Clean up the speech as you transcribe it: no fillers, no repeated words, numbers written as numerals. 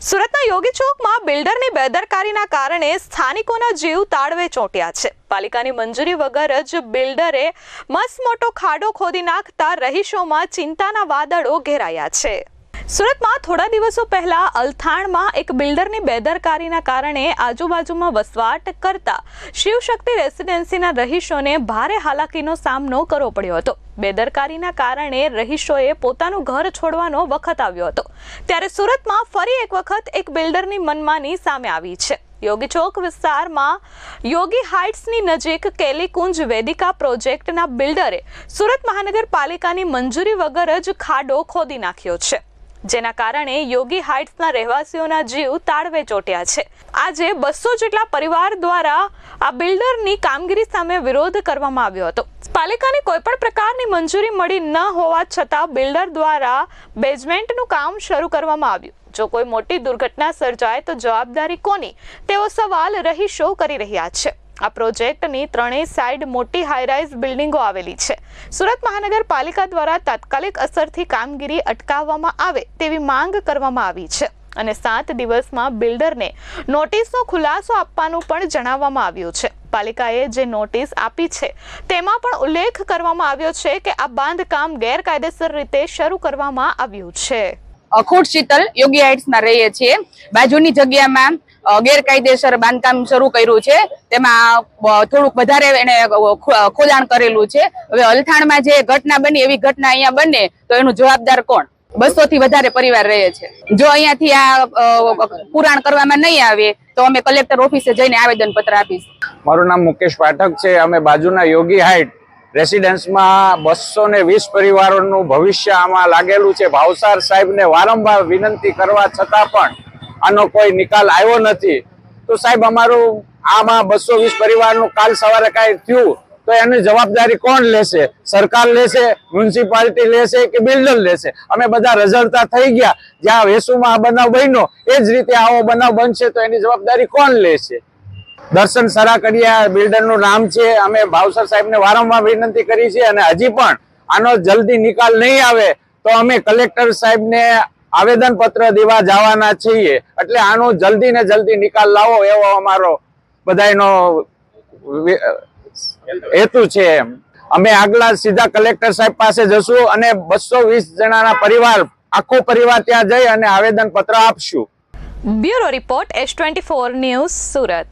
સુરતના યોગી ચોકમાં બિલ્ડરની બેદરકારીના કારણે સ્થાનિકોના જીવ તાળવે ચોંટ્યા છે। પાલિકાની મંજૂરી વગર જ બિલ્ડરે મસમોટો ખાડો ખોદી નાખતા રહીશોમાં ચિંતાના વાદળો ઘેરાયા છે। સુરતમાં થોડા દિવસો પહેલા અલથાણમાં એક બિલ્ડરની બેદરકારીના કારણે આજુબાજુમાં વસવાટ કરતા શિવશક્તિ રેસિડેન્સીના રહીશોને ભારે હાલાકીનો સામનો કરવો પડ્યો હતો। બેદરકારીના કારણે રહીશોએ પોતાનું ઘર છોડવાનો વખત આવ્યો હતો। ત્યારે સુરતમાં ફરી એક વખત એક બિલ્ડરની મનમાની સામે આવી છે। યોગી ચોક વિસ્તારમાં યોગી હાઇટ્સની નજીક કેલીકુંજ વેદિકા પ્રોજેક્ટના બિલ્ડરે સુરત મહાનગરપાલિકાની મંજૂરી વગર જ ખાડો ખોદી નાખ્યો છે, જેના કારણે યોગી હાઇટ્સના રહેવાસીઓના જીવ તાળવે ચોંટ્યા છે। આજે 200 જેટલા પરિવાર દ્વારા આ બિલ્ડરની કામગીરી સામે વિરોધ કરવામાં આવ્યો હતો। પાલિકાની કોઈ પણ પ્રકારની મંજૂરી મળી ન હોવા છતાં બિલ્ડર દ્વારા બેઝમેન્ટનું કામ શરૂ કરવામાં આવ્યું। જો કોઈ મોટી દુર્ઘટના સર્જાય તો જવાબદારી કોની તેવો સવાલ રહીશો કરી રહ્યા છે। આ પ્રોજેક્ટની ત્રણેય સાઈડ મોટી હાઈરાઇઝ બિલ્ડિંગો આવેલી છે। સુરત મહાનગરપાલિકા દ્વારા તાત્કાલિક અસરથી કામગીરી અટકાવવામાં આવે તેવી માંગ કરવામાં આવી છે અને 7 દિવસમાં બિલ્ડરને નોટિસનો ખુલાસો આપવાનું પણ જણાવવામાં આવ્યું છે। પાલિકાએ જે નોટિસ આપી છે તેમાં પણ ઉલ્લેખ કરવામાં આવ્યો છે કે આ બાંધકામ ગેરકાયદેસર રીતે શરૂ કરવામાં આવ્યું છે। અખૂટ શીતલ યોગી હાઇટ્સમાં રહીએ છીએ। બાજુની જગ્યામાં ગેરકાયદેસર બાંધકામ શરૂ કર્યું છે, તેમાં થોડુંક વધારે એને ખોદાણ કરેલું છે। હવે અલથાણમાં જે ઘટના બની એવી ઘટના અહીંયા બને તો એનું જવાબદાર કોણ? 200 થી વધારે પરિવાર રહે છે। જો અહીંયાથી આ પુરાણ કરવામાં નહીં આવે તો અમે કલેક્ટર ઓફિસે જઈને આવેદન પત્ર આપીશું। મારું નામ મુકેશ પાઠક છે। અમે બાજુના યોગી હાઇટ રેસિડેન્સમાં 220 પરિવારોનું ભવિષ્ય આમાં લાગેલું છે। ભાવસાર સાહેબને વારંવાર વિનંતી કરવા છતાં પણ આનો કોઈ નિકાલ આવ્યો નથી। તો સાહેબ અમારું આમાં 220 પરિવારનું કાલ સવારે કાંઈ થયું તો એની જવાબદારી કોણ લેશે? સરકાર લેશે, મ્યુનિસિપાલિટી લેશે કે બિલ્ડર લેશે? અમે બધા રઝળતા થઈ ગયા। જ્યાં વેસુમાં આ બનાવ બન્યો એ જ રીતે આવો બનાવ બનશે તો એની જવાબદારી કોણ લેશે? દર્શન સરાકડિયા બિલ્ડરનું નામ છે। અમે ભાવસર સાહેબને વારંવાર વિનંતી કરી છે અને હજી પણ આનો જલ્દી નિકાલ નહીં આવે તો અમે કલેક્ટર સાહેબને આવેદન પત્ર દેવા જવાના છીએ। એટલે આનો જલ્દી ને જલ્દી નિકાલ લાવો એવો અમારો બધાનો હેતુ છે। અમે આગલા સીધા કલેક્ટર સાહેબ પાસે જશું અને 220 જણાના પરિવાર આખો પરિવાર ત્યાં જઈ અને આવેદન પત્ર આપશું। Bureau report S24 news Surat.